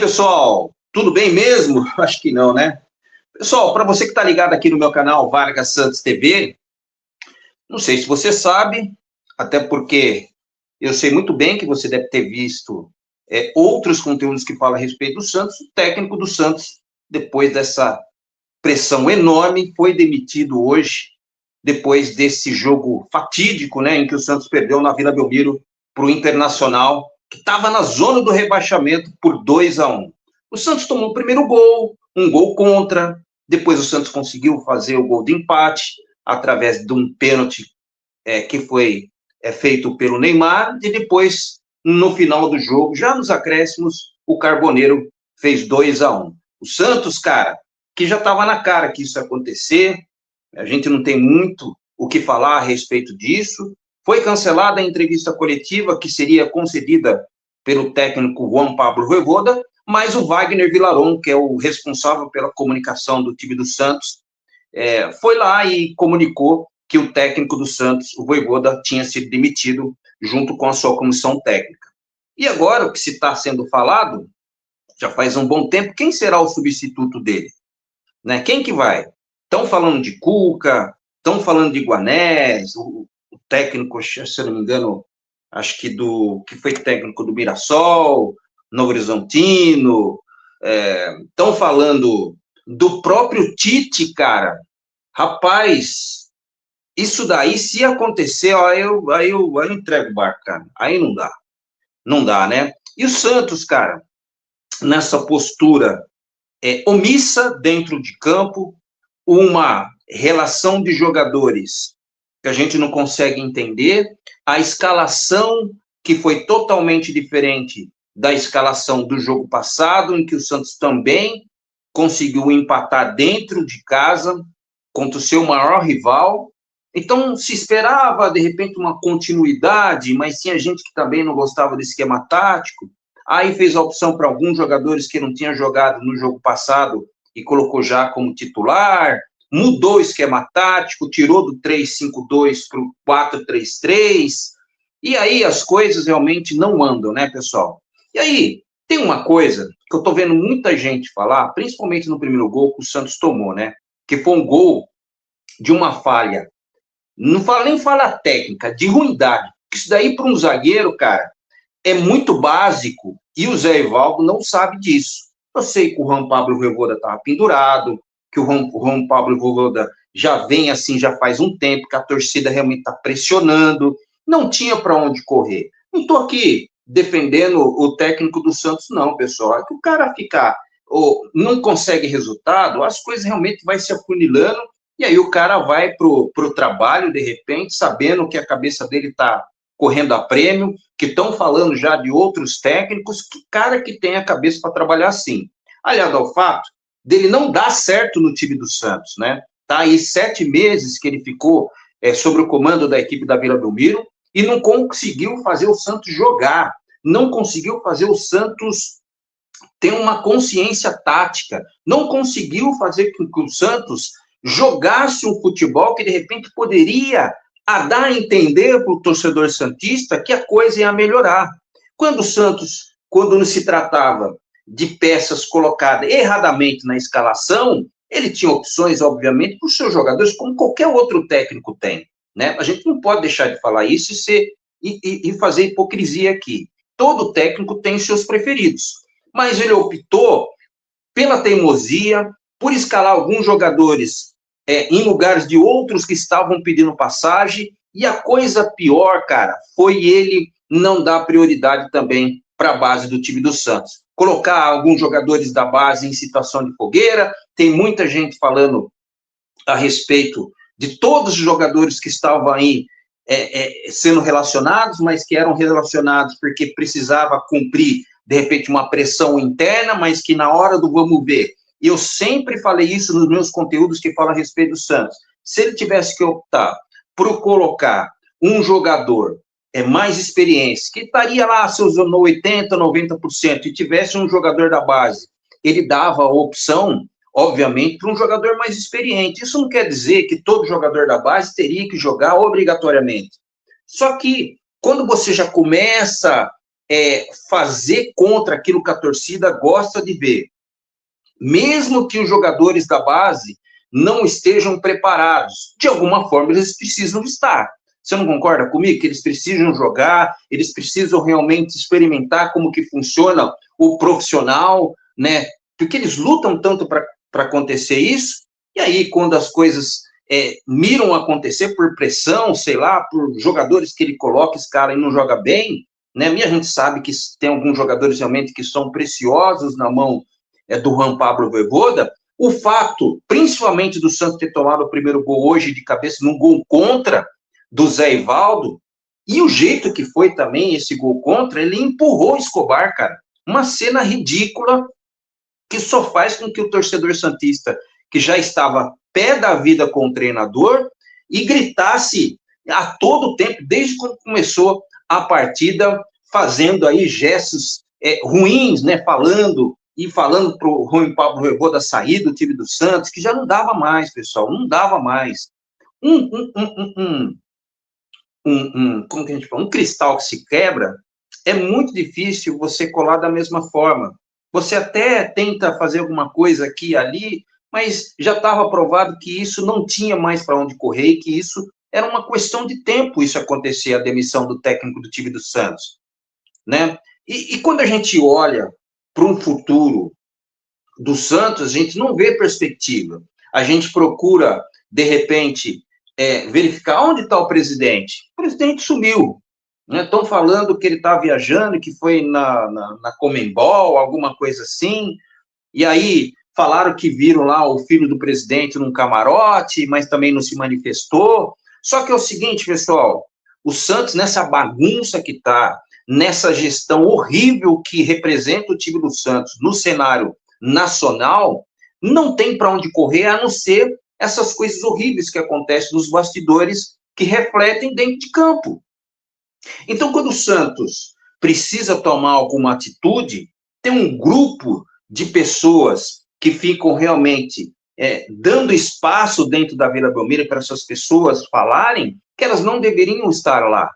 pessoal, tudo bem mesmo? Acho que não, né? Pessoal, para você que está ligado aqui no meu canal Vargas Santos TV, não sei se você sabe, até porque eu sei muito bem que você deve ter visto outros conteúdos que falam a respeito do Santos. O técnico do Santos, depois dessa pressão enorme, foi demitido hoje, depois desse jogo fatídico, né, em que o Santos perdeu na Vila Belmiro para o Internacional, que estava na zona do rebaixamento por 2-1. O Santos tomou o primeiro gol, um gol contra, depois o Santos conseguiu fazer o gol de empate, através de um pênalti que foi feito pelo Neymar, e depois, no final do jogo, já nos acréscimos, o Carboneiro fez 2-1. O Santos, cara, que já estava na cara que isso ia acontecer, a gente não tem muito o que falar a respeito disso. Foi cancelada a entrevista coletiva que seria concedida pelo técnico Juan Pablo Vojvoda, mas o Wagner Vilarón, que é o responsável pela comunicação do time do Santos, foi lá e comunicou que o técnico do Santos, o Vojvoda, tinha sido demitido junto com a sua comissão técnica. E agora, o que se está sendo falado, já faz um bom tempo, quem será o substituto dele? Né? Quem que vai? Estão falando de Cuca, estão falando de Guanés, o técnico, se eu não me engano, acho que foi técnico do Mirassol, Novo Horizontino, estão falando do próprio Tite, cara. Rapaz, isso daí, se acontecer, ó, aí eu entrego o barco, cara. Aí não dá, né? E o Santos, cara, nessa postura omissa dentro de campo, uma relação de jogadores que a gente não consegue entender, a escalação que foi totalmente diferente da escalação do jogo passado, em que o Santos também conseguiu empatar dentro de casa contra o seu maior rival. Então, se esperava, de repente, uma continuidade, mas tinha gente que também não gostava do esquema tático. Aí fez a opção para alguns jogadores que não tinham jogado no jogo passado e colocou já como titular, mudou o esquema tático, tirou do 3-5-2 para o 4-3-3, e aí as coisas realmente não andam, né, pessoal? E aí, tem uma coisa que eu estou vendo muita gente falar, principalmente no primeiro gol que o Santos tomou, né, que foi um gol de uma falha, não fala nem falha técnica, de ruindade. Isso daí para um zagueiro, cara, é muito básico, e o Zé Ivaldo não sabe disso. Eu sei que o Juan Pablo Vojvoda estava pendurado, que o Juan Pablo Vojvoda já vem assim, já faz um tempo, que a torcida realmente está pressionando, não tinha para onde correr. Não estou aqui defendendo o técnico do Santos, não, pessoal. É que o cara não consegue resultado, as coisas realmente vai se afunilando, e aí o cara vai para o trabalho, de repente, sabendo que a cabeça dele está correndo a prêmio, que estão falando já de outros técnicos, que cara que tem a cabeça para trabalhar assim. Aliado ao fato dele não dar certo no time do Santos, né? Tá aí 7 meses que ele ficou sob o comando da equipe da Vila Belmiro e não conseguiu fazer o Santos jogar, não conseguiu fazer o Santos ter uma consciência tática, não conseguiu fazer com que o Santos jogasse um futebol que, de repente, poderia dar a entender para o torcedor santista que a coisa ia melhorar. Quando o Santos, quando não se tratava de peças colocadas erradamente na escalação, ele tinha opções, obviamente, para os seus jogadores, como qualquer outro técnico tem. Né? A gente não pode deixar de falar isso e fazer hipocrisia aqui. Todo técnico tem seus preferidos, mas ele optou pela teimosia, por escalar alguns jogadores em lugares de outros que estavam pedindo passagem, e a coisa pior, cara, foi ele não dar prioridade também para a base do time do Santos. Colocar alguns jogadores da base em situação de fogueira, tem muita gente falando a respeito de todos os jogadores que estavam aí sendo relacionados, mas que eram relacionados porque precisava cumprir, de repente, uma pressão interna, mas que na hora do vamos ver, e eu sempre falei isso nos meus conteúdos que falam a respeito do Santos, se ele tivesse que optar por colocar um jogador mais experiente, que estaria lá seus 80%, 90%, e tivesse um jogador da base, ele dava a opção, obviamente, para um jogador mais experiente. Isso não quer dizer que todo jogador da base teria que jogar obrigatoriamente. Só que, quando você já começa fazer contra aquilo que a torcida gosta de ver. Mesmo que os jogadores da base não estejam preparados, de alguma forma eles precisam estar. Você não concorda comigo? Que eles precisam jogar, eles precisam realmente experimentar como que funciona o profissional, né? Porque eles lutam tanto para acontecer isso, e aí quando as coisas miram acontecer por pressão, sei lá, por jogadores que ele coloca, esse cara aí não joga bem, né? E a gente sabe que tem alguns jogadores realmente que são preciosos na mão do Juan Pablo Vojvoda. O fato, principalmente do Santos ter tomado o primeiro gol hoje de cabeça, num gol contra do Zé Ivaldo, e o jeito que foi também esse gol contra, ele empurrou o Escobar, cara. Uma cena ridícula que só faz com que o torcedor santista, que já estava pé da vida com o treinador, e gritasse a todo tempo, desde quando começou a partida, fazendo aí gestos ruins, né, falando para o Juan Pablo Vojvoda sair do time do Santos, que já não dava mais, pessoal, não dava mais. Como que a gente fala? Um cristal que se quebra, é muito difícil você colar da mesma forma. Você até tenta fazer alguma coisa aqui e ali, mas já estava provado que isso não tinha mais para onde correr, e que isso era uma questão de tempo, isso acontecer, a demissão do técnico do time do Santos, né? E quando a gente olha para um futuro do Santos, a gente não vê perspectiva. A gente procura, de repente, verificar onde está o presidente. O presidente sumiu. Estão, né? Falando que ele está viajando, que foi na Conmebol, alguma coisa assim. E aí falaram que viram lá o filho do presidente num camarote, mas também não se manifestou. Só que é o seguinte, pessoal, o Santos, nessa bagunça que está, nessa gestão horrível que representa o time do Santos no cenário nacional, não tem para onde correr, a não ser essas coisas horríveis que acontecem nos bastidores, que refletem dentro de campo. Então, quando o Santos precisa tomar alguma atitude, tem um grupo de pessoas que ficam realmente dando espaço dentro da Vila Belmiro para essas pessoas falarem que elas não deveriam estar lá,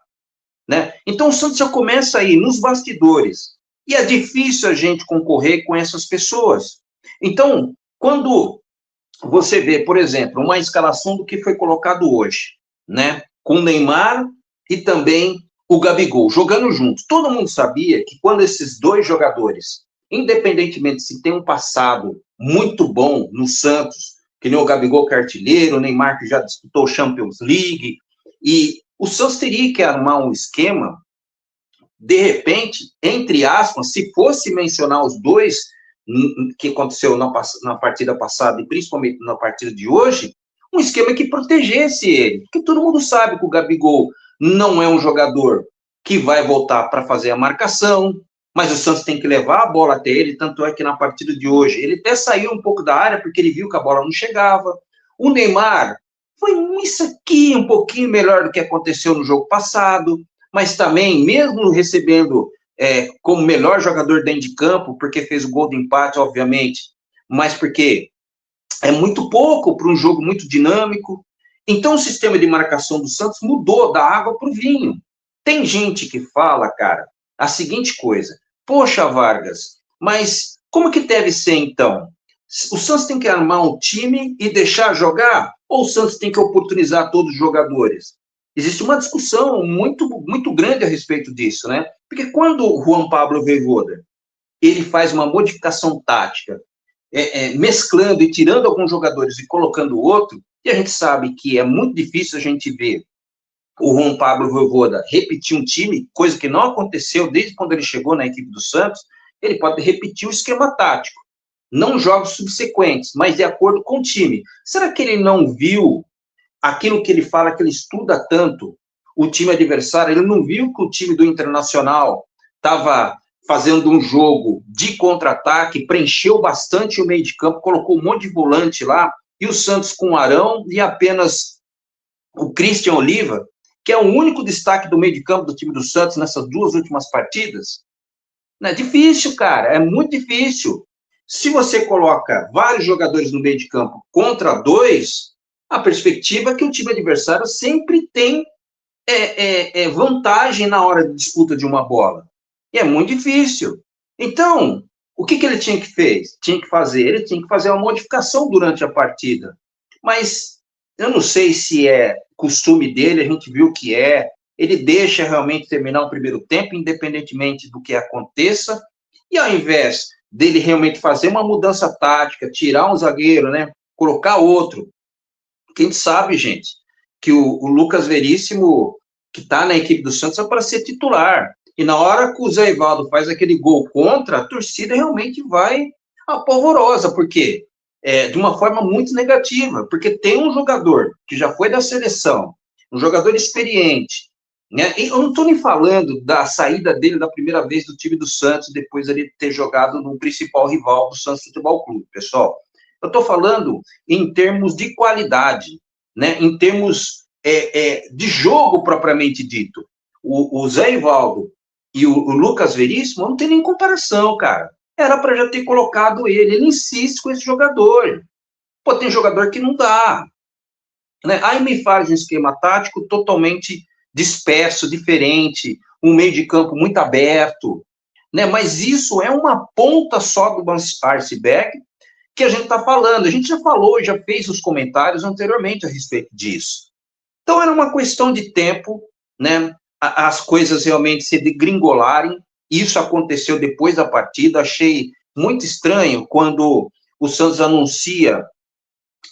né? Então, o Santos já começa aí, nos bastidores, e é difícil a gente concorrer com essas pessoas. Então, quando você vê, por exemplo, uma escalação do que foi colocado hoje, né? Com o Neymar e também o Gabigol, jogando juntos. Todo mundo sabia que quando esses dois jogadores, independentemente se tem um passado muito bom no Santos, que nem o Gabigol que é artilheiro, o Neymar que já disputou Champions League, e o Santos teria que armar um esquema, de repente, entre aspas, se fosse mencionar os dois que aconteceu na partida passada e principalmente na partida de hoje, um esquema que protegesse ele. Porque todo mundo sabe que o Gabigol não é um jogador que vai voltar para fazer a marcação, mas o Santos tem que levar a bola até ele, tanto é que na partida de hoje ele até saiu um pouco da área porque ele viu que a bola não chegava. O Neymar foi isso aqui um pouquinho melhor do que aconteceu no jogo passado, mas também, mesmo recebendo como melhor jogador dentro de campo, porque fez o gol de empate, obviamente, mas porque é muito pouco para um jogo muito dinâmico. Então, o sistema de marcação do Santos mudou da água para o vinho. Tem gente que fala, cara, a seguinte coisa: poxa, Vargas, mas como que deve ser, então? O Santos tem que armar um time e deixar jogar? Ou o Santos tem que oportunizar todos os jogadores? Existe uma discussão muito, muito grande a respeito disso, né? Porque quando o Juan Pablo Vojvoda, ele faz uma modificação tática, mesclando e tirando alguns jogadores e colocando outro, e a gente sabe que é muito difícil a gente ver o Juan Pablo Vojvoda repetir um time, coisa que não aconteceu desde quando ele chegou na equipe do Santos. Ele pode repetir o esquema tático, não jogos subsequentes, mas de acordo com o time. Será que ele não viu aquilo que ele fala, que ele estuda tanto, o time adversário? Ele não viu que o time do Internacional estava fazendo um jogo de contra-ataque, preencheu bastante o meio de campo, colocou um monte de volante lá, e o Santos com o Arão e apenas o Christian Oliva, que é o único destaque do meio de campo do time do Santos nessas duas últimas partidas? Não é difícil, cara, é muito difícil. Se você coloca vários jogadores no meio de campo contra dois, a perspectiva é que o time adversário sempre tem vantagem na hora de disputa de uma bola. E é muito difícil. Então, o que ele tinha que fazer? Ele tinha que fazer uma modificação durante a partida. Mas eu não sei se é costume dele, a gente viu que é. Ele deixa realmente terminar o primeiro tempo, independentemente do que aconteça, e ao invés dele realmente fazer uma mudança tática, tirar um zagueiro, né, colocar outro, quem sabe, gente, que o Lucas Veríssimo, que está na equipe do Santos, é para ser titular. E na hora que o Zé Ivaldo faz aquele gol contra, a torcida realmente vai apavorosa, porque de uma forma muito negativa, porque tem um jogador que já foi da seleção, um jogador experiente, né? E eu não estou nem falando da saída dele da primeira vez do time do Santos, depois de ele ter jogado no principal rival do Santos Futebol Clube, pessoal. Eu estou falando em termos de qualidade, né? Em termos de jogo propriamente dito. O Zé Ivaldo e o Lucas Veríssimo não tem nem comparação, cara. Era para já ter colocado ele. Ele insiste com esse jogador. Pô, tem jogador que não dá. Né? Aí me faz um esquema tático totalmente disperso, diferente, um meio de campo muito aberto. Né? Mas isso é uma ponta só do iceberg que a gente está falando. A gente já falou, já fez os comentários anteriormente a respeito disso. Então, era uma questão de tempo, né? As coisas realmente se degringolarem. Isso aconteceu depois da partida. Achei muito estranho quando o Santos anuncia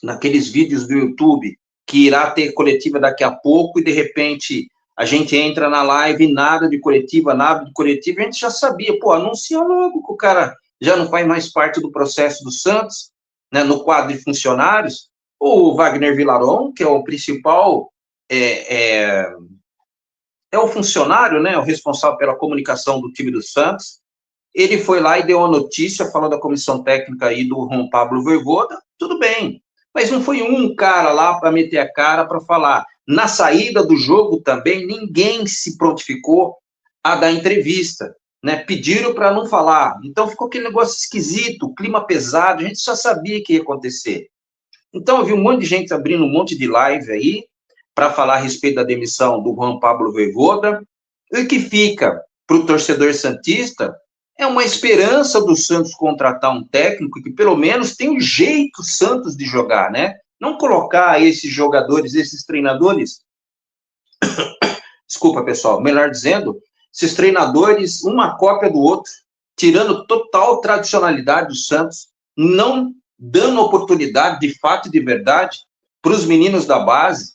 naqueles vídeos do YouTube que irá ter coletiva daqui a pouco e, de repente, a gente entra na live, nada de coletiva, a gente já sabia. Pô, anuncia logo que o cara já não faz mais parte do processo do Santos, né, no quadro de funcionários. O Wagner Villaron, que é o principal o funcionário, né, o responsável pela comunicação do time do Santos, ele foi lá e deu uma notícia falando da comissão técnica aí do Juan Pablo Vojvoda, tudo bem, mas não foi um cara lá para meter a cara para falar. Na saída do jogo também, ninguém se prontificou a dar entrevista, né, pediram para não falar, então ficou aquele negócio esquisito, clima pesado, a gente já sabia que ia acontecer. Então, eu vi um monte de gente abrindo um monte de live aí, para falar a respeito da demissão do Juan Pablo Vojvoda, e o que fica para o torcedor santista é uma esperança do Santos contratar um técnico que pelo menos tem um jeito Santos de jogar, né? Não colocar esses jogadores, esses treinadores, desculpa pessoal, melhor dizendo, esses treinadores, uma cópia do outro, tirando total tradicionalidade do Santos, não dando oportunidade de fato e de verdade para os meninos da base.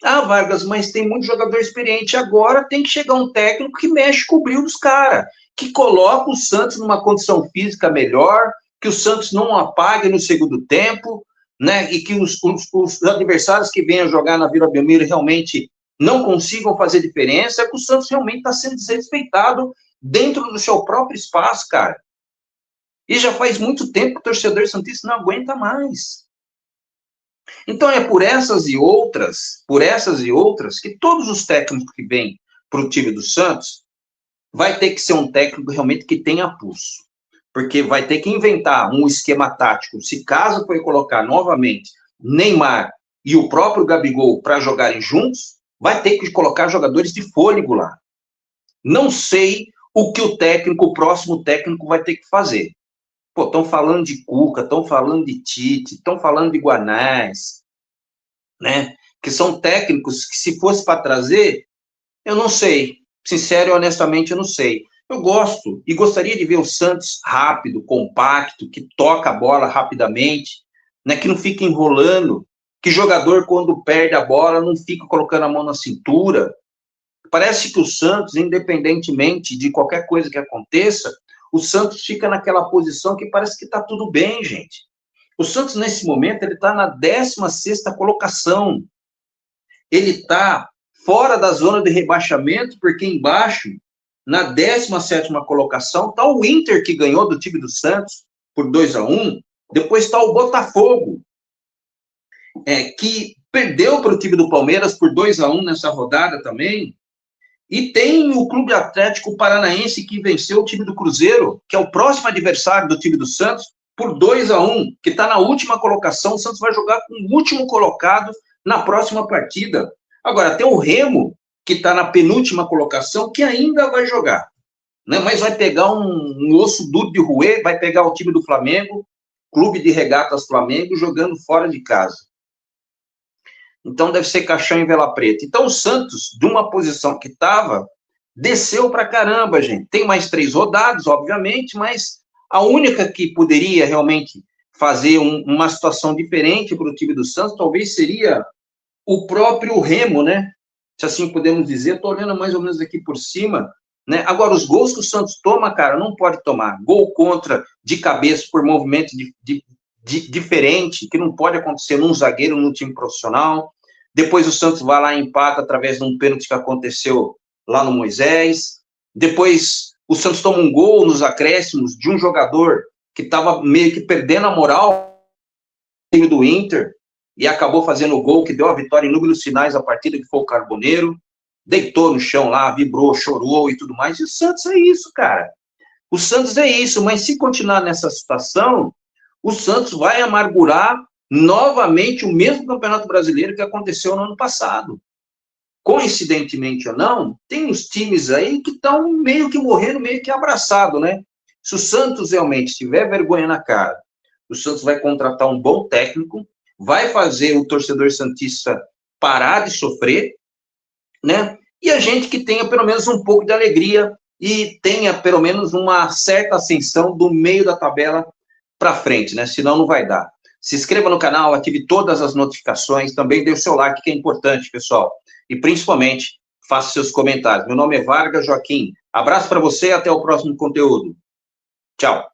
Ah, Vargas, mas tem muito jogador experiente. Agora tem que chegar um técnico que mexe com o brilho dos caras, que coloca o Santos numa condição física melhor, que o Santos não apague no segundo tempo, né? E que os adversários que venham jogar na Vila Belmiro realmente não consigam fazer diferença, que o Santos realmente está sendo desrespeitado dentro do seu próprio espaço, cara. E já faz muito tempo que o torcedor santista não aguenta mais. Então, é por essas e outras, que todos os técnicos que vêm para o time do Santos vai ter que ser um técnico realmente que tenha pulso. Porque vai ter que inventar um esquema tático. Se caso for colocar novamente Neymar e o próprio Gabigol para jogarem juntos, vai ter que colocar jogadores de fôlego lá. Não sei o que o próximo técnico vai ter que fazer. Pô, estão falando de Cuca, estão falando de Tite, estão falando de Guanais, né? Que são técnicos que, se fosse para trazer, eu não sei. Sincero e honestamente, eu não sei. Eu gosto e gostaria de ver o Santos rápido, compacto, que toca a bola rapidamente, né? Que não fica enrolando, que jogador, quando perde a bola, não fica colocando a mão na cintura. Parece que o Santos, independentemente de qualquer coisa que aconteça, o Santos fica naquela posição que parece que está tudo bem, gente. O Santos, nesse momento, ele está na 16ª colocação. Ele está fora da zona de rebaixamento, porque embaixo, na 17ª colocação, está o Inter, que ganhou do time do Santos por 2-1. Depois está o Botafogo, que perdeu para o time do Palmeiras por 2-1 nessa rodada também. E tem o Clube Atlético Paranaense, que venceu o time do Cruzeiro, que é o próximo adversário do time do Santos, por 2-1, que está na última colocação. O Santos vai jogar com o último colocado na próxima partida. Agora, tem o Remo, que está na penúltima colocação, que ainda vai jogar. né? Mas vai pegar um osso duro de roer, vai pegar o time do Flamengo, Clube de Regatas Flamengo, jogando fora de casa. Então, deve ser caixão em vela preta. Então, o Santos, de uma posição que estava, desceu para caramba, gente. Tem mais 3 rodadas, obviamente, mas a única que poderia realmente fazer uma situação diferente para o time do Santos, talvez seria o próprio Remo, né? Se assim podemos dizer. Estou olhando mais ou menos aqui por cima, né? Agora, os gols que o Santos toma, cara, não pode tomar. Gol contra de cabeça por movimento diferente, que não pode acontecer num zagueiro, num time profissional. Depois o Santos vai lá e empata através de um pênalti que aconteceu lá no Moisés. Depois o Santos toma um gol nos acréscimos de um jogador que estava meio que perdendo a moral no time do Inter e acabou fazendo o gol que deu a vitória em números finais da partida, que foi o Carboneiro. Deitou no chão lá, vibrou, chorou e tudo mais. E o Santos é isso, cara. O Santos é isso, mas se continuar nessa situação, o Santos vai amargurar novamente o mesmo Campeonato Brasileiro que aconteceu no ano passado. Coincidentemente ou não, tem uns times aí que estão meio que morrendo, meio que abraçado, né? Se o Santos realmente tiver vergonha na cara, o Santos vai contratar um bom técnico, vai fazer o torcedor santista parar de sofrer, né? E a gente que tenha pelo menos um pouco de alegria e tenha pelo menos uma certa ascensão do meio da tabela para frente, né? Senão não vai dar. Se inscreva no canal, ative todas as notificações, também dê o seu like, que é importante, pessoal. E, principalmente, faça seus comentários. Meu nome é Vargas Joaquim. Abraço para você e até o próximo conteúdo. Tchau.